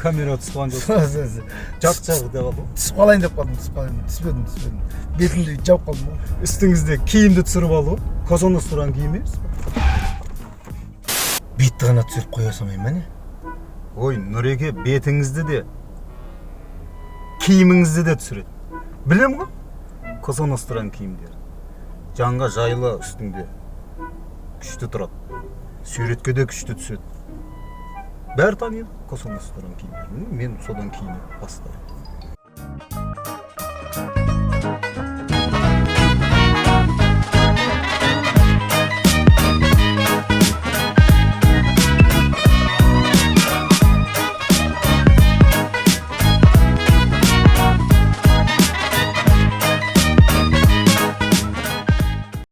камера түсіп қалған жоқ. Жақ жағы деп алды. Түсіп қалайын деп қалдым, түспедім. Бетімді жауып қалдым ғой. Үстіңізде киімді түсіріп алу, косоноз тұрған киім емес. Бетті ғана түсіріп қоя салмайын ба не? Ой, Нұреке, бетіңізді де, киіміңізді де түсіреді. Білем ғой? Косоноз тұрған киімдер. Жанға жайлы үстіңде күшті тұрады. Суретке де күшті түседі. Бәрі таниды косоноз тұрған киімдер. Мен содан киініп бастаймын.